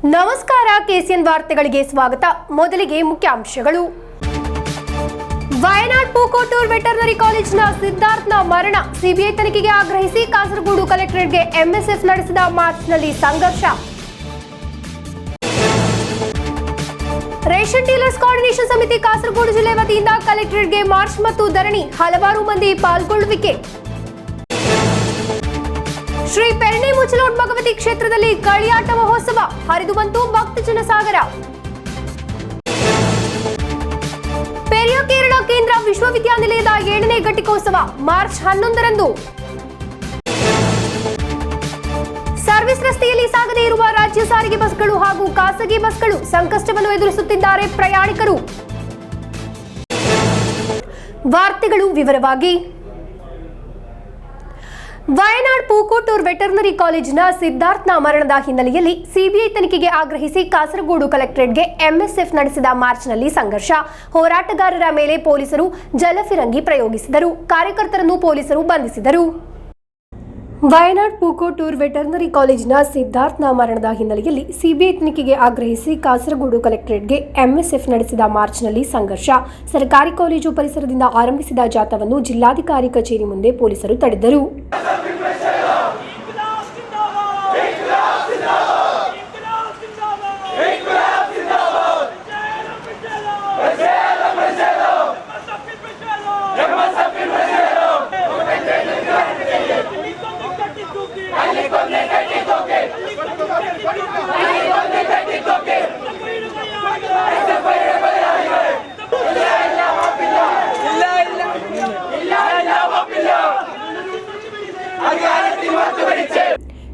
ನಮಸ್ಕಾರ ಕೆಸಿಎನ್ ವಾರ್ತೆಗಳಿಗೆ ಸ್ವಾಗತ. ಮೊದಲಿಗೆ ಮುಖ್ಯಾಂಶಗಳು. ವಯನಾಡ್ ಪೂಕೋಟೂರ್ ವೆಟರ್ನರಿ ಕಾಲೇಜಿನ ಸಿದ್ಧಾರ್ಥನ ಮರಣ, ಸಿಬಿಐ ತನಿಖೆಗೆ ಆಗ್ರಹಿಸಿ ಕಾಸರಗೋಡು ಕಲೆಕ್ಟರೇಟ್ಗೆ ಎಂಎಸ್ಎಫ್ ನಡೆಸಿದ ಮಾರ್ಚ್ನಲ್ಲಿ ಸಂಘರ್ಷ. ರೇಷನ್ ಡೀಲರ್ಸ್ ಕೋಆರ್ಡಿನೇಷನ್ ಸಮಿತಿ ಕಾಸರಗೋಡು ಜಿಲ್ಲೆ ವತಿಯಿಂದ ಕಲೆಕ್ಟರೇಟ್ಗೆ ಮಾರ್ಚ್ ಮತ್ತು ಧರಣಿ, ಹಲವಾರು ಮಂದಿ ಪಾಲ್ಗೊಳ್ಳುವಿಕೆ. ಶ್ರೀ ಪೆರ್ಣೆ ಮುಚ್ಚಲೋಡ್ ಭಗವತಿ ಕ್ಷೇತ್ರದಲ್ಲಿ ಕಳಿಯಾಟ ಮಹೋತ್ಸವ, ಹರಿದು ಬಂತು ಭಕ್ತ ಜನಸಾಗರ. ಪೆರಿಯ ಕೇರಳ ಕೇಂದ್ರ ವಿಶ್ವವಿದ್ಯಾನಿಲಯದ 7ನೇ ಘಟಿಕೋತ್ಸವ ಮಾರ್ಚ್ 11ರಂದು. ಸರ್ವಿಸ್ ರಸ್ತೆಯಲ್ಲಿ ಸಾಗದೇ ಇರುವ ರಾಜ್ಯ ಸಾರಿಗೆ ಬಸ್ಗಳು ಹಾಗೂ ಖಾಸಗಿ ಬಸ್ಗಳು ಸಂಕಷ್ಟವನ್ನು ಎದುರಿಸುತ್ತಿದ್ದಾರೆ ಪ್ರಯಾಣಿಕರು. ವಾರ್ತೆಗಳು ವಿವರವಾಗಿ. ವಯನಾಡ್ ಪೂಕೋಟೂರ್ ವೆಟರ್ನರಿ ಕಾಲೇಜಿನ ಸಿದ್ಧಾರ್ಥನ ಮರಣದ ಹಿನ್ನೆಲೆಯಲ್ಲಿ ಸಿಬಿಐ ತನಿಖೆಗೆ ಆಗ್ರಹಿಸಿ ಕಾಸರಗೋಡು ಕಲೆಕ್ಟರೇಟ್ಗೆ ಎಂಎಸ್ಎಫ್ ನಡೆಸಿದ ಮಾರ್ಚ್ನಲ್ಲಿ ಸಂಘರ್ಷ. ಹೋರಾಟಗಾರರ ಮೇಲೆ ಪೊಲೀಸರು ಜಲಫಿರಂಗಿ ಪ್ರಯೋಗಿಸಿದರು. ಕಾರ್ಯಕರ್ತರನ್ನು ಪೊಲೀಸರು ಬಂಧಿಸಿದರು. ವಯನಾಡ್ ಪೂಕೋಟೂರ್ ವೆಟರ್ನರಿ ಕಾಲೇಜಿನ ಸಿದ್ಧಾರ್ಥನ ಮರಣದ ಹಿನ್ನೆಲೆಯಲ್ಲಿ ಸಿಬಿಐ ತನಿಖೆಗೆ ಆಗ್ರಹಿಸಿ ಕಾಸರಗೋಡು ಕಲೆಕ್ಟರೇಟ್ಗೆ ಎಂಎಸ್ಎಫ್ ನಡೆಸಿದ ಮಾರ್ಚ್ನಲ್ಲಿ ಸಂಘರ್ಷ. ಸರ್ಕಾರಿ ಕಾಲೇಜು ಪರಿಸರದಿಂದ ಆರಂಭಿಸಿದ ಜಾಥಾವನ್ನು ಜಿಲ್ಲಾಧಿಕಾರಿ ಕಚೇರಿ ಮುಂದೆ ಪೊಲೀಸರು ತಡೆದರು.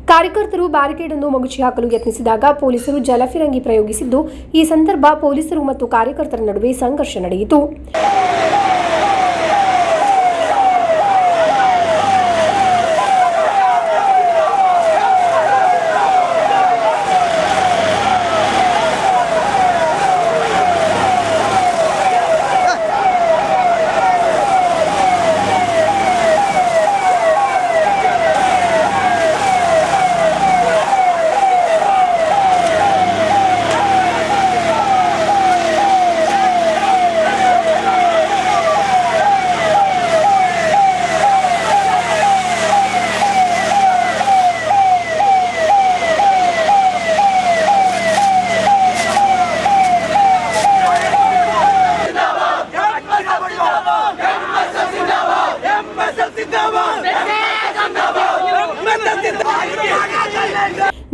ಕಾರ್ಯಕರ್ತರು ಬ್ಯಾರಿಕೇಡ್ ಅನ್ನು ಮಗುಚಿ ಹಾಕಲು ಯತ್ನಿಸಿದಾಗ ಪೊಲೀಸರು ಜಲಫಿರಂಗಿ ಪ್ರಯೋಗಿಸಿದ್ದು, ಈ ಸಂದರ್ಭ ಪೊಲೀಸರು ಮತ್ತು ಕಾರ್ಯಕರ್ತರ ನಡುವೆ ಸಂಘರ್ಷ ನಡೆಯಿತು.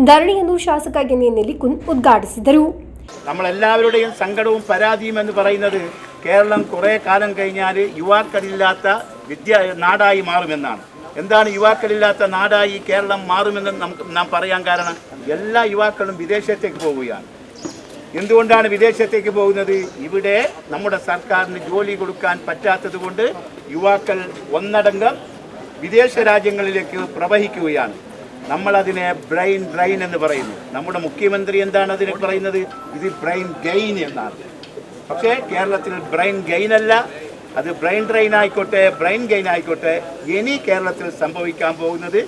ധരണിಯನ್ನು ಶಾಸಕ ಎನ್ നെല്ലിക്കുന്ന് ഉദ്ഘാടിಸಿದರು. നമ്മളെല്ലാവരുടെയും സങ്കടവും പരാതിയും എന്ന് പറയുന്നത് കേരളം കുറേ കാലം കഴിഞ്ഞാൽ യുവാക്കളില്ലാത്ത നാടായി മാറുമെന്നാണ്. എന്താണ് യുവാക്കളില്ലാത്ത നാടായി കേരളം മാറുമെന്ന് നാം പറയാൻ കാരണം, എല്ലാ യുവാക്കളും വിദേശത്തേക്ക് പോവുകയാണ്. എന്തുകൊണ്ടാണ് വിദേശത്തേക്ക് പോകുന്നത്? ഇവിടെ നമ്മുടെ സർക്കാരിന് ജോലി കൊടുക്കാൻ പറ്റാത്തത് കൊണ്ട് യുവാക്കൾ ഒന്നടങ്കം വിദേശ രാജ്യങ്ങളിലേക്ക് പ്രവഹിക്കുകയാണ്. നമ്മളതിനെ ബ്രെയിൻ ഡ്രെയിൻ എന്ന് പറയുന്നു. നമ്മുടെ മുഖ്യമന്ത്രി എന്താണ് അതിനെ പറയുന്നത്? ഇത് ബ്രെയിൻ ഗെയിൻ എന്നാണ്. പക്ഷേ കേരളത്തിൽ ബ്രെയിൻ ഗെയിൻ അല്ല, അത് ബ്രെയിൻ ഡ്രെയിൻ ആയിക്കോട്ടെ, ബ്രെയിൻ ഗെയിൻ ആയിക്കോട്ടെ, ഇനി കേരളത്തിൽ സംഭവിക്കാൻ പോകുന്നത്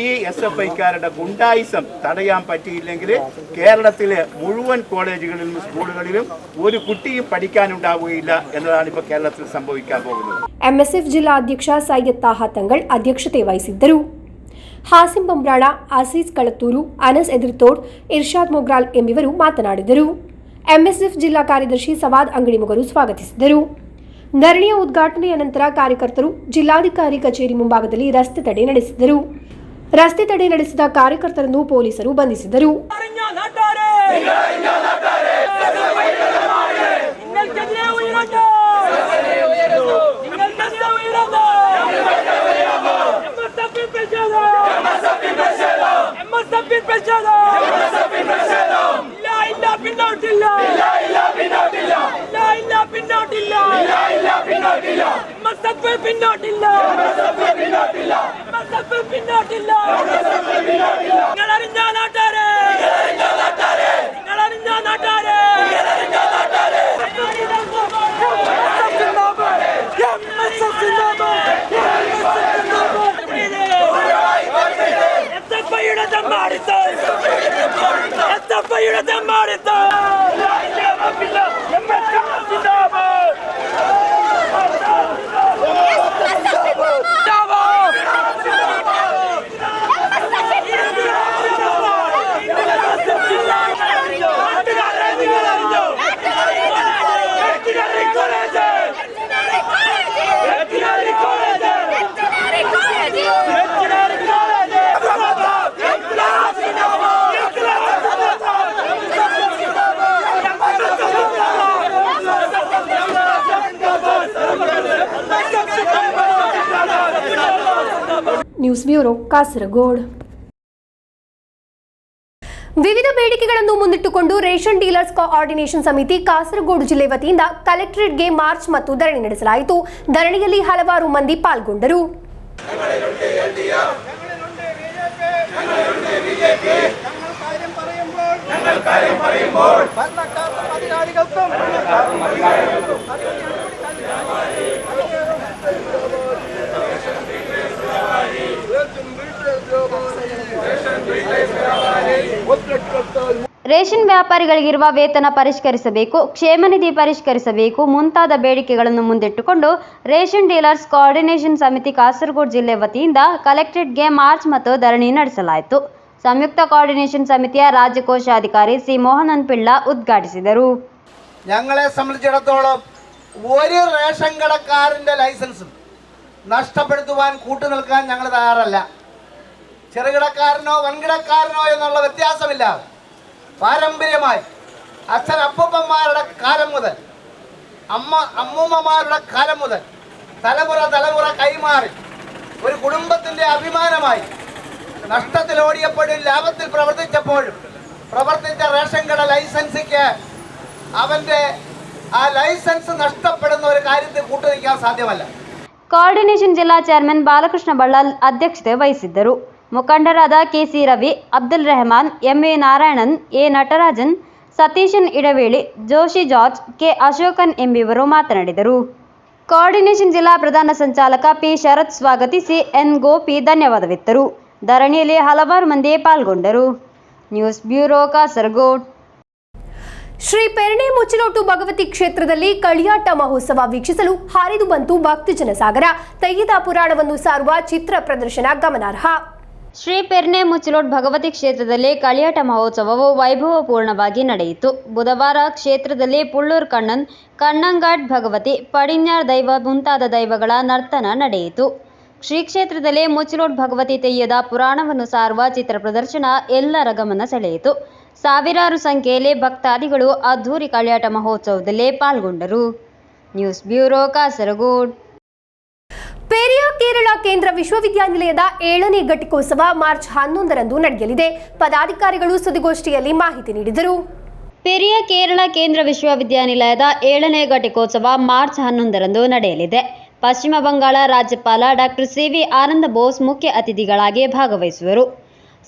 ഈ SFIക്കാരുടെ ഗുണ്ടായിസം തടയാൻ പറ്റിയില്ലെങ്കിൽ കേരളത്തിലെ മുഴുവൻ കോളേജുകളിലും സ്കൂളുകളിലും ഒരു കുട്ടിയും പഠിക്കാനുണ്ടാവുകയില്ല എന്നതാണ് ഇപ്പോൾ കേരളത്തിൽ സംഭവിക്കാൻ പോകുന്നത്. MSF ജില്ലാ അധ്യക്ഷ സയ്യദ് താഹ തങ്ങൾ അധ്യക്ഷತೆ ವಹಿಸಿದ್ದರು. ಹಾಸಿಂ ಬಂಬ್ರಾಳ, ಆಸೀಸ್ ಕಳತ್ತೂರು, ಅನಸ್ ಎದಿರ್ತೋಡ್, ಇರ್ಷಾದ್ ಮೊಗ್ರಾಲ್ ಎಂಬಿವರು ಮಾತನಾಡಿದರು. ಎಂಎಸ್ಎಫ್ ಜಿಲ್ಲಾ ಕಾರ್ಯದರ್ಶಿ ಸವಾದ್ ಅಂಗಡಿಮೊಗರು ಸ್ವಾಗತಿಸಿದರು. ಧರಣಿಯ ಉದ್ಘಾಟನೆಯ ನಂತರ ಕಾರ್ಯಕರ್ತರು ಜಿಲ್ಲಾಧಿಕಾರಿ ಕಚೇರಿ ಮುಂಭಾಗದಲ್ಲಿ ರಸ್ತೆ ತಡೆ ನಡೆಸಿದರು. ರಸ್ತೆ ತಡೆ ನಡೆಸಿದ ಕಾರ್ಯಕರ್ತರನ್ನು ಪೊಲೀಸರು ಬಂಧಿಸಿದರು. News bureau Kasaragod. ವಿವಿಧ ಬೇಡಿಕೆಗಳನ್ನು ಮುಂದಿಟ್ಟುಕೊಂಡು ರೇಷನ್ ಡೀಲರ್ಸ್ ಕೋಆರ್ಡಿನೇಷನ್ ಸಮಿತಿ ಕಾಸರಗೋಡು ಜಿಲ್ಲೆ ವತಿಯಿಂದ ಕಲೆಕ್ಟರೇಟ್ಗೆ ಮಾರ್ಚ್ ಮತ್ತು ಧರಣಿ ನಡೆಸಲಾಯಿತು. ಧರಣಿಯಲ್ಲಿ ಹಲವಾರು ಮಂದಿ ಪಾಲ್ಗೊಂಡರು. ರೇಷನ್ ವ್ಯಾಪಾರಿಗಳಿಗಿರುವ ವೇತನ ಪರಿಷ್ಕರಿಸಬೇಕು, ಕ್ಷೇಮನಿಧಿ ಪರಿಷ್ಕರಿಸಬೇಕು ಮುಂತಾದ ಬೇಡಿಕೆಗಳನ್ನು ಮುಂದಿಟ್ಟುಕೊಂಡು ರೇಷನ್ ಡೀಲರ್ಸ್ ಕೋಆರ್ಡಿನೇಷನ್ ಸಮಿತಿ ಕಾಸರಗೋಡು ಜಿಲ್ಲೆ ವತಿಯಿಂದ ಕಲೆಕ್ಟರೇಟ್ಗೆ ಮಾರ್ಚ್ ಮತ್ತು ಧರಣಿ ನಡೆಸಲಾಯಿತು. സംയുക്ത കോർഡിനേഷൻ സമിതിയ രാജ്യ കോശാധികാരി സി മോഹനൻ പിള്ള ഉദ്ഘാടിಸಿದರು. ഞങ്ങളെ സംബന്ധിച്ചിടത്തോളം ഒരു റേഷൻ കടക്കാരൻ്റെ ലൈസൻസും നഷ്ടപ്പെടുത്തുവാൻ കൂട്ടുനിൽക്കാൻ ഞങ്ങൾ തയ്യാറല്ല. ചെറുകിടക്കാരനോ വൻകിടക്കാരനോ എന്നുള്ള വ്യത്യാസമില്ല. പാരമ്പര്യമായി അച്ഛനപ്പൂപ്പന്മാരുടെ കാലം മുതൽ അമ്മൂമ്മമാരുടെ കാലം മുതൽ തലമുറ കൈമാറി ഒരു കുടുംബത്തിൻ്റെ അഭിമാനമായി നഷ്ടത്തിൽ ഓടിയപ്പോഴും ലാഭത്തിൽ പ്രവർത്തിച്ചപ്പോഴും പ്രവർത്തിച്ച റേഷൻ കട ലൈസൻസിക്ക് അവൻ്റെ ആ ലൈസൻസ് നഷ്ടപ്പെടുന്ന ഒരു കാര്യത്തിൽ കൂട്ടുനിൽക്കാൻ സാധ്യമല്ല. ಕೋಆರ್ಡಿನೇಷನ್ ಜಿಲ್ಲಾ ಚೇರ್ಮನ್ ಬಾಲಕೃಷ್ಣ ಬಳ್ಳಾಲ್ ಅಧ್ಯಕ್ಷತೆ ವಹಿಸಿದ್ದರು. ಮುಖಂಡರಾದ KC Ravi, Abdul Rehman, MA Narayanan, A Natarajan, Satheeshan Idaveli, Joshi George, K Ashokan ಎಂಬಿವರು ಮಾತನಾಡಿದರು. ಕೋಆರ್ಡಿನೇಷನ್ ಜಿಲ್ಲಾ ಪ್ರಧಾನ ಸಂಚಾಲಕ ಪಿ ಶರತ್ ಸ್ವಾಗತಿಸಿ ಎನ್ ಗೋಪಿ ಧನ್ಯವಾದವಿತ್ತರು. ಧರಣಿಯಲ್ಲಿ ಹಲವಾರು ಮಂದಿ ಪಾಲ್ಗೊಂಡರು. News bureau Kasaragod. ಶ್ರೀ ಪೆರ್ಣೆ ಮುಚ್ಚಿಲೋಟು ಭಗವತಿ ಕ್ಷೇತ್ರದಲ್ಲಿ ಕಳಿಯಾಟ ಮಹೋತ್ಸವ ವೀಕ್ಷಿಸಲು ಹಾರಿದು ಬಂತು ಭಕ್ತಜನ ಸಾಗರ. ತೆಯ್ಯದ ಪುರಾಣವನ್ನು ಸಾರುವ ಚಿತ್ರ ಪ್ರದರ್ಶನ ಗಮನಾರ್ಹ. ಶ್ರೀ ಪೆರ್ಣೆ ಮುಚ್ಚಿಲೋಟ್ ಭಗವತಿ ಕ್ಷೇತ್ರದಲ್ಲಿ ಕಳಿಯಾಟ ಮಹೋತ್ಸವವು ವೈಭವಪೂರ್ಣವಾಗಿ ನಡೆಯಿತು. ಬುಧವಾರ ಕ್ಷೇತ್ರದಲ್ಲಿ ಪುಳ್ಳೂರ್ ಕಣ್ಣನ್, ಕಣ್ಣಂಗಾಡ್ ಭಗವತಿ, ಪಡಿನ್ಯಾರ್ ದೈವ ಮುಂತಾದ ದೈವಗಳ ನರ್ತನ ನಡೆಯಿತು. ಶ್ರೀ ಕ್ಷೇತ್ರದಲ್ಲಿ ಮುಚ್ಚಿಲೋಟ್ ಭಗವತಿ ತೆಯ್ಯದ ಪುರಾಣವನ್ನು ಸಾರುವ ಚಿತ್ರ ಪ್ರದರ್ಶನ ಎಲ್ಲರ ಗಮನ ಸೆಳೆಯಿತು. ಸಾವಿರಾರು ಸಂಖ್ಯೆಯಲ್ಲಿ ಭಕ್ತಾದಿಗಳು ಅದ್ಧೂರಿ ಕಳಿಯಾಟ ಮಹೋತ್ಸವದಲ್ಲಿ ಪಾಲ್ಗೊಂಡರು. News bureau Kasaragod. ಪೇರಿಯ ಕೇರಳ ಕೇಂದ್ರ ವಿಶ್ವವಿದ್ಯಾನಿಲಯದ 7ನೇ ಘಟಿಕೋತ್ಸವ ಮಾರ್ಚ್ 11ರಂದು ನಡೆಯಲಿದೆ. ಪದಾಧಿಕಾರಿಗಳು ಸುದ್ದಿಗೋಷ್ಠಿಯಲ್ಲಿ ಮಾಹಿತಿ ನೀಡಿದರು. ಪೆರಿಯ ಕೇರಳ ಕೇಂದ್ರ ವಿಶ್ವವಿದ್ಯಾನಿಲಯದ 7ನೇ ಘಟಿಕೋತ್ಸವ ಮಾರ್ಚ್ 11ರಂದು ನಡೆಯಲಿದೆ. ಪಶ್ಚಿಮ ಬಂಗಾಳ ರಾಜ್ಯಪಾಲ ಡಾಕ್ಟರ್ ಸಿ.ವಿ. ಆನಂದ ಬೋಸ್ ಮುಖ್ಯ ಅತಿಥಿಗಳಾಗಿ ಭಾಗವಹಿಸುವರು.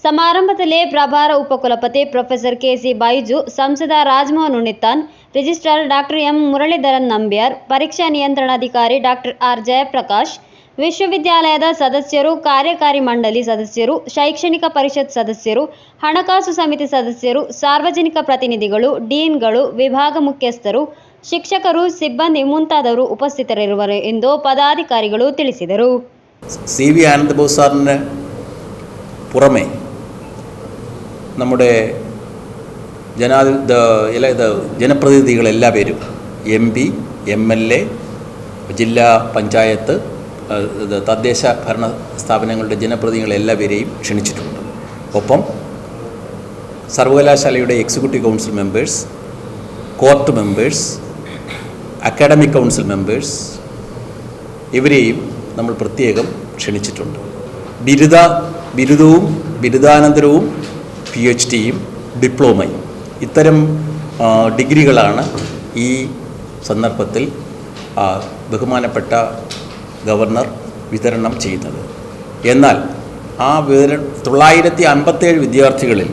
ಸಮಾರಂಭದಲ್ಲಿ ಪ್ರಭಾರ ಉಪಕುಲಪತಿ ಪ್ರೊಫೆಸರ್ ಕೆ.ಸಿ. ಬೈಜು, ಸಂಸದ Rajmohan Unnithan, registrar doctor M. Muralidharan Nambiar, ಪರೀಕ್ಷಾ ನಿಯಂತ್ರಣಾಧಿಕಾರಿ ಡಾಕ್ಟರ್ ಆರ್. ಜಯಪ್ರಕಾಶ್, ವಿಶ್ವವಿದ್ಯಾಲಯದ ಸದಸ್ಯರು, ಕಾರ್ಯಕಾರಿ ಮಂಡಳಿ ಸದಸ್ಯರು, ಶೈಕ್ಷಣಿಕ ಪರಿಷತ್ ಸದಸ್ಯರು, ಹಣಕಾಸು ಸಮಿತಿ ಸದಸ್ಯರು, ಸಾರ್ವಜನಿಕ ಪ್ರತಿನಿಧಿಗಳು, ಡೀನ್ಗಳು, ವಿಭಾಗ ಮುಖ್ಯಸ್ಥರು, ಶಿಕ್ಷಕರು, ಸಿಬ್ಬಂದಿ ಮುಂತಾದವರು ಉಪಸ್ಥಿತರಿರುವರು ಎಂದು ಪದಾಧಿಕಾರಿಗಳು ತಿಳಿಸಿದರು. ಸಿ.ವಿ. ആനന്ദ് ബോസ് സാറിന് പുറമെ നമ്മുടെ ജനപ്രതിനിധികളെല്ലാവരും MP, MLA, ജില്ലാ പഞ്ചായത്ത്, തദ്ദേശ ഭരണ സ്ഥാപനങ്ങളുടെ ജനപ്രതിനിധികളെല്ലാവരെയും ക്ഷണിച്ചിട്ടുണ്ട്. ഒപ്പം സർവകലാശാലയുടെ executive council members, court members, academic council members ഇവരെയും നമ്മൾ പ്രത്യേകം ക്ഷണിച്ചിട്ടുണ്ട്. ബിരുദവും ബിരുദാനന്തരവും PhDയും ഡിപ്ലോമയും ഇത്തരം ഡിഗ്രികളാണ് ഈ സന്ദർഭത്തിൽ ബഹുമാനപ്പെട്ട ഗവർണർ വിതരണം ചെയ്യുന്നത്. എന്നാൽ ആ 957 വിദ്യാർത്ഥികളിൽ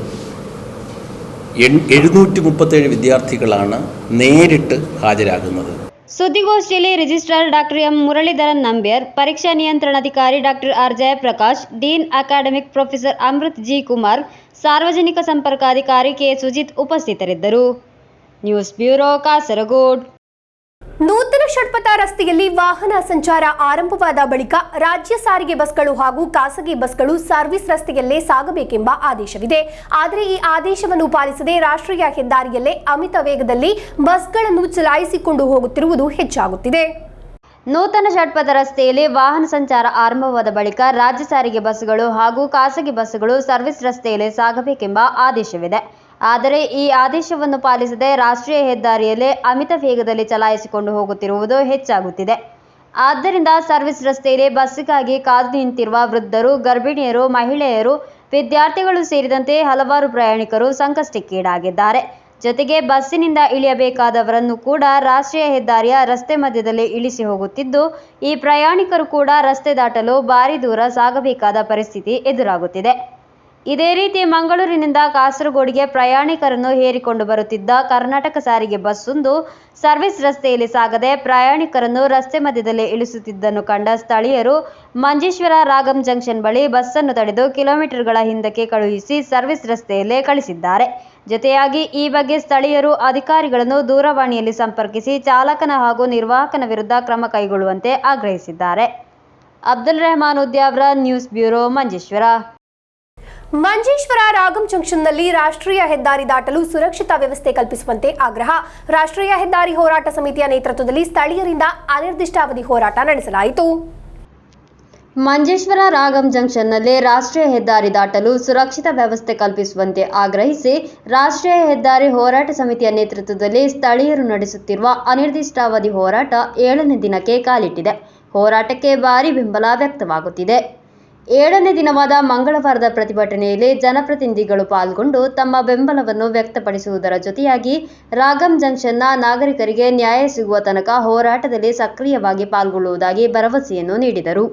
737 വിദ്യാർത്ഥികളാണ് നേരിട്ട് ഹാജരാകുന്നത്. ಸುದ್ದಿಗೋಷ್ಠಿಯಲ್ಲಿ registrar doctor M. Muralidharan Nambiar, ಪರೀಕ್ಷಾ ನಿಯಂತ್ರಣಾಧಿಕಾರಿ doctor R. Jayaprakash, dean academic professor Amrit G. Kumar, ಸಾರ್ವಜನಿಕ ಸಂಪರ್ಕಾಧಿಕಾರಿ ಕೆ. ಸುಜಿತ್ ಉಪಸ್ಥಿತರಿದ್ದರು. News bureau Kasaragod. ನೂತನ ಷಟ್ಪಥ ರಸ್ತೆಯಲ್ಲಿ ವಾಹನ ಸಂಚಾರ ಆರಂಭವಾದ ಬಳಿಕ ರಾಜ್ಯ ಸಾರಿಗೆ ಬಸ್ಗಳು ಹಾಗೂ ಖಾಸಗಿ ಬಸ್ಗಳು ಸರ್ವಿಸ್ ರಸ್ತೆಯಲ್ಲೇ ಸಾಗಬೇಕೆಂಬ ಆದೇಶವಿದೆ. ಆದರೆ ಈ ಆದೇಶವನ್ನು ಪಾಲಿಸದೆ ರಾಷ್ಟ್ರೀಯ ಹೆದ್ದಾರಿಯಲ್ಲೇ ಅಮಿತ ವೇಗದಲ್ಲಿ ಬಸ್ಗಳನ್ನು ಚಲಾಯಿಸಿಕೊಂಡು ಹೋಗುತ್ತಿರುವುದು ಹೆಚ್ಚಾಗುತ್ತಿದೆ. ನೂತನ ಷಟ್ಪಥ ರಸ್ತೆಯಲ್ಲಿ ವಾಹನ ಸಂಚಾರ ಆರಂಭವಾದ ಬಳಿಕ ರಾಜ್ಯ ಸಾರಿಗೆ ಬಸ್ಗಳು ಹಾಗೂ ಖಾಸಗಿ ಬಸ್ಗಳು ಸರ್ವಿಸ್ ರಸ್ತೆಯಲ್ಲಿ ಸಾಗಬೇಕೆಂಬ ಆದೇಶವಿದೆ. ಆದರೆ ಈ ಆದೇಶವನ್ನು ಪಾಲಿಸದೆ ರಾಷ್ಟ್ರೀಯ ಹೆದ್ದಾರಿಯಲ್ಲೇ ಅಮಿತ ವೇಗದಲ್ಲಿ ಚಲಾಯಿಸಿಕೊಂಡು ಹೋಗುತ್ತಿರುವುದು ಹೆಚ್ಚಾಗುತ್ತಿದೆ. ಆದ್ದರಿಂದ ಸರ್ವಿಸ್ ರಸ್ತೆಯಲ್ಲಿ ಬಸ್ಸಿಗಾಗಿ ಕಾದು ನಿಂತಿರುವ ವೃದ್ಧರು, ಗರ್ಭಿಣಿಯರು, ಮಹಿಳೆಯರು, ವಿದ್ಯಾರ್ಥಿಗಳು ಸೇರಿದಂತೆ ಹಲವಾರು ಪ್ರಯಾಣಿಕರು ಸಂಕಷ್ಟಕ್ಕೀಡಾಗಿದ್ದಾರೆ. ಜೊತೆಗೆ ಬಸ್ಸಿನಿಂದ ಇಳಿಯಬೇಕಾದವರನ್ನು ಕೂಡ ರಾಷ್ಟ್ರೀಯ ಹೆದ್ದಾರಿಯ ರಸ್ತೆ ಮಧ್ಯದಲ್ಲಿ ಇಳಿಸಿ ಹೋಗುತ್ತಿದ್ದು, ಈ ಪ್ರಯಾಣಿಕರು ಕೂಡ ರಸ್ತೆ ದಾಟಲು ಭಾರಿ ದೂರ ಸಾಗಬೇಕಾದ ಪರಿಸ್ಥಿತಿ ಎದುರಾಗುತ್ತಿದೆ. ಇದೇ ರೀತಿ ಮಂಗಳೂರಿನಿಂದ ಕಾಸರಗೋಡಿಗೆ ಪ್ರಯಾಣಿಕರನ್ನು ಹೇರಿಕೊಂಡು ಬರುತ್ತಿದ್ದ ಕರ್ನಾಟಕ ಸಾರಿಗೆ ಬಸ್ಸೊಂದು ಸರ್ವಿಸ್ ರಸ್ತೆಯಲ್ಲಿ ಸಾಗದೆ ಪ್ರಯಾಣಿಕರನ್ನು ರಸ್ತೆ ಮಧ್ಯದಲ್ಲಿ ಇಳಿಸುತ್ತಿದ್ದನ್ನು ಕಂಡ ಸ್ಥಳೀಯರು ಮಂಜೇಶ್ವರ ರಾಗಂ ಜಂಕ್ಷನ್ ಬಳಿ ಬಸ್ಸನ್ನು ತಡೆದು ಕಿಲೋಮೀಟರ್ಗಳ ಹಿಂದಕ್ಕೆ ಕಳುಹಿಸಿ ಸರ್ವಿಸ್ ರಸ್ತೆಯಲ್ಲೇ ಕಳಿಸಿದ್ದಾರೆ. ಜೊತೆಯಾಗಿ ಈ ಬಗ್ಗೆ ಸ್ಥಳೀಯರು ಅಧಿಕಾರಿಗಳನ್ನು ದೂರವಾಣಿಯಲ್ಲಿ ಸಂಪರ್ಕಿಸಿ ಚಾಲಕನ ಹಾಗೂ ನಿರ್ವಾಹಕನ ವಿರುದ್ಧ ಕ್ರಮ ಕೈಗೊಳ್ಳುವಂತೆ ಆಗ್ರಹಿಸಿದ್ದಾರೆ. Abdul Rehman Udyavar, news bureau, Manjeshwar. ಮಂಜೇಶ್ವರ ರಾಗಂ ಜಂಕ್ಷನ್ನಲ್ಲಿ ರಾಷ್ಟ್ರೀಯ ಹೆದ್ದಾರಿ ದಾಟಲು ಸುರಕ್ಷಿತ ವ್ಯವಸ್ಥೆ ಕಲ್ಪಿಸುವಂತೆ ಆಗ್ರಹ. ರಾಷ್ಟ್ರೀಯ ಹೆದ್ದಾರಿ ಹೋರಾಟ ಸಮಿತಿಯ ನೇತೃತ್ವದಲ್ಲಿ ಸ್ಥಳೀಯರಿಂದ ಅನಿರ್ದಿಷ್ಟಾವಧಿ ಹೋರಾಟ ನಡೆಸಲಾಯಿತು. ಮಂಜೇಶ್ವರ ರಾಗಂ ಜಂಕ್ಷನ್ನಲ್ಲಿ ರಾಷ್ಟ್ರೀಯ ಹೆದ್ದಾರಿ ದಾಟಲು ಸುರಕ್ಷಿತ ವ್ಯವಸ್ಥೆ ಕಲ್ಪಿಸುವಂತೆ ಆಗ್ರಹಿಸಿ ರಾಷ್ಟ್ರೀಯ ಹೆದ್ದಾರಿ ಹೋರಾಟ ಸಮಿತಿಯ ನೇತೃತ್ವದಲ್ಲಿ ಸ್ಥಳೀಯರು ನಡೆಸುತ್ತಿರುವ ಅನಿರ್ದಿಷ್ಟಾವಧಿ ಹೋರಾಟ 7ನೇ ದಿನಕ್ಕೆ ಕಾಲಿಟ್ಟಿದೆ. ಹೋರಾಟಕ್ಕೆ ಭಾರೀ ಬೆಂಬಲ ವ್ಯಕ್ತವಾಗುತ್ತಿದೆ. 7ನೇ ದಿನವಾದ ಮಂಗಳವಾರದ ಪ್ರತಿಭಟನೆಯಲ್ಲಿ ಜನಪ್ರತಿನಿಧಿಗಳು ಪಾಲ್ಗೊಂಡು ತಮ್ಮ ಬೆಂಬಲವನ್ನು ವ್ಯಕ್ತಪಡಿಸುವುದರ ಜೊತೆಯಾಗಿ ರಾಗಂ ಜಂಕ್ಷನ್ನ ನಾಗರಿಕರಿಗೆ ನ್ಯಾಯ ಸಿಗುವ ತನಕ ಹೋರಾಟದಲ್ಲಿ ಸಕ್ರಿಯವಾಗಿ ಪಾಲ್ಗೊಳ್ಳುವುದಾಗಿ ಭರವಸೆಯನ್ನು ನೀಡಿದರು.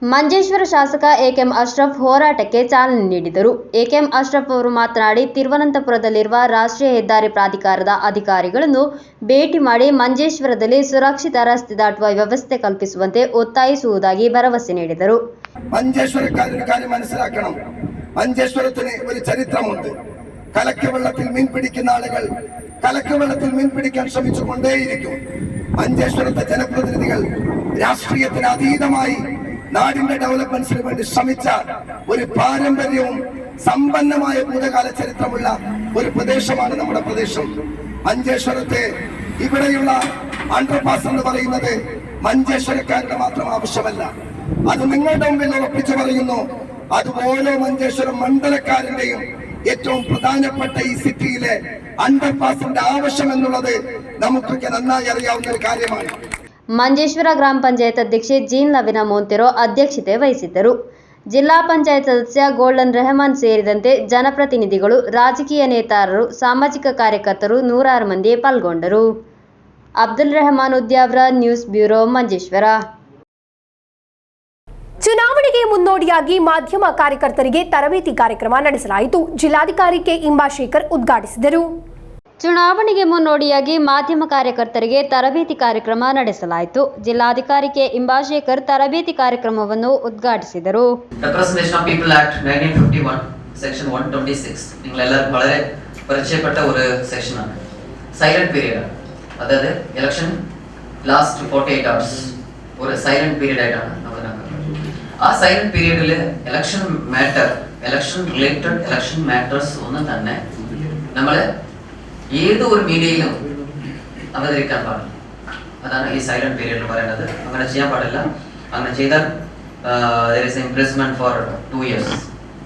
ಮಂಜೇಶ್ವರ ಶಾಸಕ ಎ.ಕೆ.ಎಂ. ಅಶ್ರಫ್ ಹೋರಾಟಕ್ಕೆ ಚಾಲನೆ ನೀಡಿದರು. ಎ.ಕೆ.ಎಂ. ಅಶ್ರಫ್ ಅವರು ಮಾತನಾಡಿ, ತಿರುವನಂತಪುರದಲ್ಲಿರುವ ರಾಷ್ಟ್ರೀಯ ಹೆದ್ದಾರಿ ಪ್ರಾಧಿಕಾರದ ಅಧಿಕಾರಿಗಳನ್ನು ಭೇಟಿ ಮಾಡಿ ಮಂಜೇಶ್ವರದಲ್ಲಿ ಸುರಕ್ಷಿತ ರಸ್ತೆ ದಾಟುವ ವ್ಯವಸ್ಥೆ കൽപ്പിಸುವಂತೆ ഒത്തായിಸುವುದಾಗಿ ഭരവസೆ നീടിದರು. മഞ്ചേശ്വരക്കാരുടെ കാര്യം മനസ്സിലാക്കണം. മഞ്ചേശ്വരത്തിന് ഒരു ചരിത്രമുണ്ട്. കലക്കവെള്ളത്തിൽ മീൻ പിടിക്കുന്ന ആളുകൾ കലക്കവെള്ളത്തിൽ മീൻ പിടിക്കാൻ ശ്രമിച്ചുകൊണ്ടേയിരിക്കും. മഞ്ചേശ്വരത്തെ ജനപ്രതിനിധികൾ രാഷ്ട്രീയത്തിന് അതീതമായി നാടിന്റെ ഡെവലപ്മെന്റ്സിന് വേണ്ടി ശ്രമിച്ച ഒരു പാരമ്പര്യവും സമ്പന്നമായ ഭൂതകാല ചരിത്രമുള്ള ഒരു പ്രദേശമാണ് നമ്മുടെ പ്രദേശം. മഞ്ചേശ്വരത്തെ ഇവിടെയുള്ള അണ്ടർപാസ് എന്ന് പറയുന്നത് മഞ്ചേശ്വരക്കാരുടെ മാത്രം ആവശ്യമല്ല, അത് നിങ്ങളുടെ മുമ്പിൽ ഉറപ്പിച്ചു പറയുന്നു. അത് ഓരോ മഞ്ചേശ്വരം മണ്ഡലക്കാരന്റെയും ഏറ്റവും പ്രധാനപ്പെട്ട ഈ സിറ്റിയിലെ അണ്ടർപാസിന്റെ ആവശ്യം എന്നുള്ളത് നമുക്കൊക്കെ നന്നായി അറിയാവുന്ന ഒരു കാര്യമാണ്. ಮಂಜೇಶ್ವರ ಗ್ರಾಮ ಪಂಚಾಯತ್ ಅಧ್ಯಕ್ಷೆ ಜೀನ್ ಲವಿನಾ ಮೋಂತೆರೋ ಅಧ್ಯಕ್ಷತೆ ವಹಿಸಿದ್ದರು. ಜಿಲ್ಲಾ ಪಂಚಾಯತ್ ಸದಸ್ಯ ಗೋಲ್ಡನ್ ರೆಹಮಾನ್ ಸೇರಿದಂತೆ ಜನಪ್ರತಿನಿಧಿಗಳು, ರಾಜಕೀಯ ನೇತಾರರು, ಸಾಮಾಜಿಕ ಕಾರ್ಯಕರ್ತರು 106 ಮಂದಿ ಪಾಲ್ಗೊಂಡರು. Abdul Rehman Udyavar, news bureau, Manjeshwar. ಚುನಾವಣೆಗೆ ಮುನ್ನೋಡಿಯಾಗಿ ಮಾಧ್ಯಮ ಕಾರ್ಯಕರ್ತರಿಗೆ ತರಬೇತಿ ಕಾರ್ಯಕ್ರಮ ನಡೆಸಲಾಯಿತು. ಜಿಲ್ಲಾಧಿಕಾರಿ ಕೆ ಇಂಬಾಶೇಖರ್ ಉದ್ಘಾಟಿಸಿದರು. ಚುನಾವಣೆಗೆ ಮುನ್ನೋಡಿಯಾಗಿ ಮಾಧ್ಯಮ ಕಾರ್ಯಕರ್ತರಿಗೆ ತರಬೇತಿ ಕಾರ್ಯಕ್ರಮ ನಡೆಸಲಾಯಿತು. ಜಿಲ್ಲಾಧಿಕಾರಿ ಕೆ ಇಂಬಾಶೇಖರ್ ತರಬೇತಿ ಕಾರ್ಯಕ್ರಮವನ್ನು ಉದ್ಘಾಟಿಸಿದರು. Representation of People Act 1951 section 126 നിങ്ങളെല്ലാവർക്കും വളരെ പരിചയപ്പെട്ട ഒരു സെക്ഷനാണ്. സൈലന്റ് പീരിയഡ്, അതായത് ഇലക്ഷൻ ലാസ്റ്റ് 48 hours ഒരു സൈലന്റ് പീരിയഡ് ആയിട്ടാണ് നമ്മൾ കാണുന്നത്. ആ സൈലന്റ് പീരിയഡിൽ ഇലക്ഷൻ റിലേറ്റഡ് ഇലക്ഷൻ മാറ്റേഴ്സ് ഒന്നും തന്നെ നമ്മൾ ഏത് ഒരു മീഡിയയിലും അവതരിക്കാൻ പാടില്ല. അതാണ് ഈ സൈലന്റ് പീരിയഡ് എന്ന് പറയുന്നത്. അങ്ങനെ ചെയ്യാൻ പാടില്ല. അങ്ങനെ ചെയ്താൽ there is imprisonment for 2 years.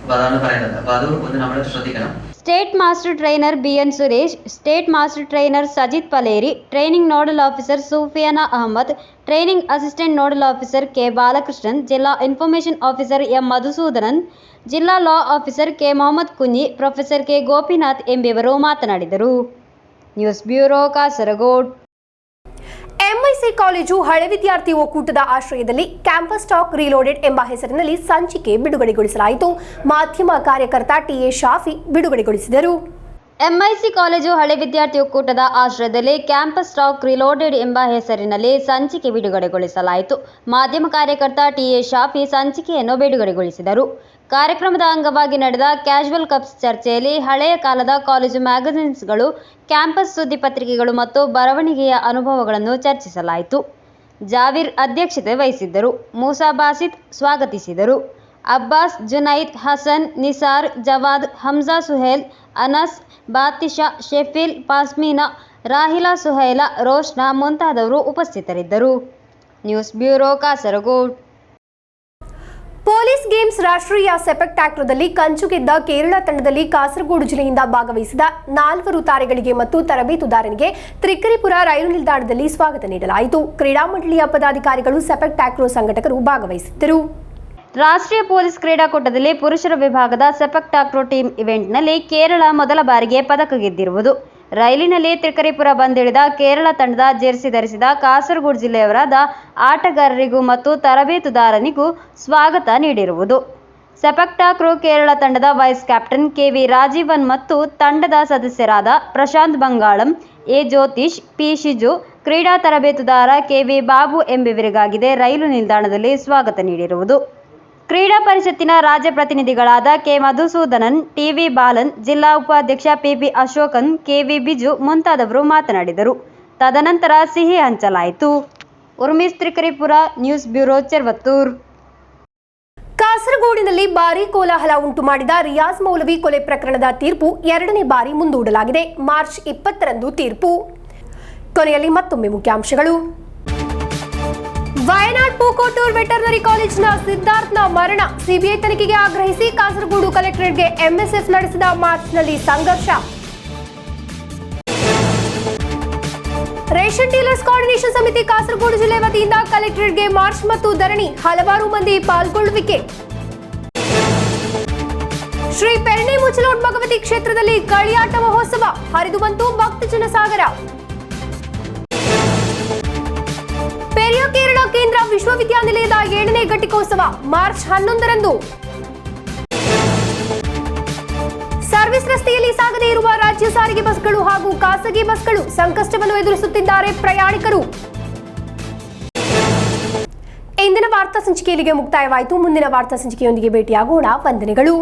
അപ്പോൾ അതാണ് പറയുന്നത്. അപ്പോൾ അത് ഒന്ന് നമ്മൾ ശ്രദ്ധിക്കണം. State master trainer BN Suresh, state master trainer Sajith Paleri, training nodal officer Sufiyana Ahmed, training assistant nodal officer K Balakrishnan, ಜಿಲ್ಲಾ ಇನ್ಫಾರ್ಮೇಷನ್ ಆಫೀಸರ್ ಎಂ ಮಧುಸೂದನನ್, ಜಿಲ್ಲಾ law officer K Mohammed Kunhi, professor K Gopinath ಎಂಬಿಯವರು ಮಾತನಾಡಿದರು. News bureau, Kasaragod. MIC college ಹಳೆ ವಿದ್ಯಾರ್ಥಿ ಒಕ್ಕೂಟದ ಆಶ್ರಯದಲ್ಲಿ ಕ್ಯಾಂಪಸ್ ಟಾಕ್ ರೀಲೋಡೆಡ್ ಎಂಬ ಹೆಸರಿನಲ್ಲಿ ಸಂಚಿಕೆ ಬಿಡುಗಡೆಗೊಳಿಸಲಾಯಿತು. ಮಾಧ್ಯಮ ಕಾರ್ಯಕರ್ತ ಟಿಎ ಶಾಫಿ ಬಿಡುಗಡೆಗೊಳಿಸಿದರು. ಎಂಐಸಿ ಕಾಲೇಜು ಹಳೆ ವಿದ್ಯಾರ್ಥಿ ಒಕ್ಕೂಟದ ಆಶ್ರಯದಲ್ಲಿ ಕ್ಯಾಂಪಸ್ ಟಾಕ್ ರೀಲೋಡೆಡ್ ಎಂಬ ಹೆಸರಿನಲ್ಲಿ ಸಂಚಿಕೆ ಬಿಡುಗಡೆಗೊಳಿಸಲಾಯಿತು. ಮಾಧ್ಯಮ ಕಾರ್ಯಕರ್ತ ಟಿಎ ಶಾಫಿ ಸಂಚಿಕೆಯನ್ನು ಬಿಡುಗಡೆಗೊಳಿಸಿದರು. ಕಾರ್ಯಕ್ರಮದ ಅಂಗವಾಗಿ ನಡೆದ ಕ್ಯಾಶುವಲ್ ಕಪ್ಸ್ ಚರ್ಚೆಯಲ್ಲಿ ಹಳೆಯ ಕಾಲದ ಕಾಲೇಜು ಮ್ಯಾಗಝಿನ್ಸ್ಗಳು, ಕ್ಯಾಂಪಸ್ ಸುದ್ದಿ ಪತ್ರಿಕೆಗಳು ಮತ್ತು ಬರವಣಿಗೆಯ ಅನುಭವಗಳನ್ನು ಚರ್ಚಿಸಲಾಯಿತು. ಜಾವೀರ್ ಅಧ್ಯಕ್ಷತೆ ವಹಿಸಿದ್ದರು. ಮೂಸಾ ಬಾಸಿತ್ ಸ್ವಾಗತಿಸಿದರು. ಅಬ್ಬಾಸ್, ಜುನೈದ್, ಹಸನ್, ನಿಸಾರ್, ಜವಾದ್, ಹಮ್ಜಾ, ಸುಹೇಲ್, ಅನಸ್, ಬಾತಿಶಾ, ಶೆಫೀಲ್, ಪಾಸ್ಮೀನಾ, ರಾಹಿಲಾ, ಸುಹೈಲಾ, ರೋಷ್ನಾ ಮುಂತಾದವರು ಉಪಸ್ಥಿತರಿದ್ದರು. News bureau, Kasaragod. Police games ರಾಷ್ಟ್ರೀಯ ಸೆಪಕ್ ಟ್ಯಾಕ್ರೋದಲ್ಲಿ ಕಂಚು ಗೆದ್ದ ಕೇರಳ ತಂಡದಲ್ಲಿ ಕಾಸರಗೋಡು ಜಿಲ್ಲೆಯಿಂದ ಭಾಗವಹಿಸಿದ 4 ತಾರೆಗಳಿಗೆ ಮತ್ತು ತರಬೇತುದಾರನಿಗೆ ತ್ರಿಕರಿಪುರ ರೈಲು ನಿಲ್ದಾಣದಲ್ಲಿ ಸ್ವಾಗತ ನೀಡಲಾಯಿತು. ಕ್ರೀಡಾ ಮಂಡಳಿಯ ಪದಾಧಿಕಾರಿಗಳು ಸೆಪಕ್ ಟ್ಯಾಕ್ರೋ ಸಂಘಟಕರು ಭಾಗವಹಿಸಿದ್ದರು. ರಾಷ್ಟ್ರೀಯ ಪೊಲೀಸ್ ಕ್ರೀಡಾಕೂಟದಲ್ಲಿ ಪುರುಷರ ವಿಭಾಗದ ಸೆಪಕ್ ಟ್ಯಾಕ್ರೋ ಟೀಮ್ ಇವೆಂಟ್ನಲ್ಲಿ ಕೇರಳ ಮೊದಲ ಬಾರಿಗೆ ಪದಕ ಗೆದ್ದಿರುವುದು. ರೈಲಿನಲ್ಲಿ ತ್ರಿಕರಿಪುರ ಬಂದಿಳಿದ ಕೇರಳ ತಂಡದ ಜೆರ್ಸಿ ಧರಿಸಿದ ಕಾಸರಗೋಡು ಜಿಲ್ಲೆಯವರಾದ ಆಟಗಾರರಿಗೂ ಮತ್ತು ತರಬೇತುದಾರನಿಗೂ ಸ್ವಾಗತ ನೀಡಿರುವುದು. ಸೆಪಕ್ ಟ್ಯಾಕ್ರೋ ಕೇರಳ ತಂಡದ ವೈಸ್ ಕ್ಯಾಪ್ಟನ್ ಕೆವಿ ರಾಜೀವನ್ ಮತ್ತು ತಂಡದ ಸದಸ್ಯರಾದ ಪ್ರಶಾಂತ್ ಬಂಗಾಳಂ, ಎ ಜ್ಯೋತಿಷ್, ಪಿ ಶಿಜು, ಕ್ರೀಡಾ ತರಬೇತುದಾರ ಕೆವಿ ಬಾಬು ಎಂಬಿವರಿಗಾಗಿದೆ ರೈಲು ನಿಲ್ದಾಣದಲ್ಲಿ ಸ್ವಾಗತ ನೀಡಿರುವುದು. ಕ್ರೀಡಾ ಪರಿಷತ್ತಿನ ರಾಜ್ಯ ಪ್ರತಿನಿಧಿಗಳಾದ ಕೆ ಮಧುಸೂದನನ್, ಟಿವಿ ಬಾಲನ್, ಜಿಲ್ಲಾ ಉಪಾಧ್ಯಕ್ಷ ಪಿಪಿ ಅಶೋಕನ್, ಕೆವಿ ಬಿಜು ಮುಂತಾದವರು ಮಾತನಾಡಿದರು. ತದನಂತರ ಸಿಹಿ ಹಂಚಲಾಯಿತು. ಉರ್ಮಿಸ್ ತ್ರಿಕರಿಪುರ, ನ್ಯೂಸ್ ಬ್ಯೂರೋ, ಚೆರ್ವತ್ತೂರ್. ಕಾಸರಗೋಡಿನಲ್ಲಿ ಭಾರೀ ಕೋಲಾಹಲ ಉಂಟು ಮಾಡಿದ ರಿಯಾಜ್ ಮೌಲವಿ ಕೊಲೆ ಪ್ರಕರಣದ ತೀರ್ಪು 2ನೇ ಬಾರಿ ಮುಂದೂಡಲಾಗಿದೆ. ಮಾರ್ಚ್ 20ರಂದು ತೀರ್ಪು. ಕೊನೆಯಲ್ಲಿ ಮತ್ತೊಮ್ಮೆ ಮುಖ್ಯಾಂಶಗಳು. ವಯನಾಡ್ ಪೂಕೋಟೂರ್ ವೆಟರ್ನರಿ ಕಾಲೇಜಿನ ಸಿದ್ಧಾರ್ಥ್ನ ಮರಣ, ಸಿಬಿಐ ತನಿಖೆಗೆ ಆಗ್ರಹಿಸಿ ಕಾಸರಗೋಡು ಕಲೆಕ್ಟರೇಟ್ಗೆ ಎಂಎಸ್ಎಫ್ ನಡೆಸಿದ ಮಾರ್ಚ್ನಲ್ಲಿ ಸಂಘರ್ಷ. ರೇಷನ್ ಡೀಲರ್ಸ್ ಕೋಆರ್ಡಿನೇಷನ್ ಸಮಿತಿ ಕಾಸರಗೋಡು ಜಿಲ್ಲೆ ವತಿಯಿಂದ ಕಲೆಕ್ಟರೇಟ್ಗೆ ಮಾರ್ಚ್ ಮತ್ತು ಧರಣಿ, ಹಲವಾರು ಮಂದಿ ಪಾಲ್ಗೊಳ್ಳುವಿಕೆ. ಶ್ರೀ ಪೆರ್ಣಿ ಮುಚ್ಚಲೋಡ್ ಭಗವತಿ ಕ್ಷೇತ್ರದಲ್ಲಿ ಕಳಿಯಾಟ ಮಹೋತ್ಸವ, ಹರಿದು ಬಂತು ಭಕ್ತಜನ ಸಾಗರ. ಪೆರಿಯ ಕೇರಳ ಕೇಂದ್ರ ವಿಶ್ವವಿದ್ಯಾನಿಲಯದ 7ನೇ ಘಟಿಕೋತ್ಸವ ಮಾರ್ಚ್ 11ರಂದು. ಸರ್ವಿಸ್ ರಸ್ತೆಯಲ್ಲಿ ಸಾಗದೇ ಇರುವ ರಾಜ್ಯ ಸಾರಿಗೆ ಬಸ್ಗಳು ಹಾಗೂ ಖಾಸಗಿ ಬಸ್ಗಳು ಸಂಕಷ್ಟವನ್ನು ಎದುರಿಸುತ್ತಿದ್ದಾರೆ ಪ್ರಯಾಣಿಕರು. ಇಂದಿನ ವಾರ್ತಾ ಸಂಚಿಕೆ ಇಲ್ಲಿಗೆ ಮುಕ್ತಾಯವಾಯಿತು. ಮುಂದಿನ ವಾರ್ತಾ ಸಂಚಿಕೆಯೊಂದಿಗೆ ಭೇಟಿಯಾಗೋಣ. ವಂದನೆಗಳು.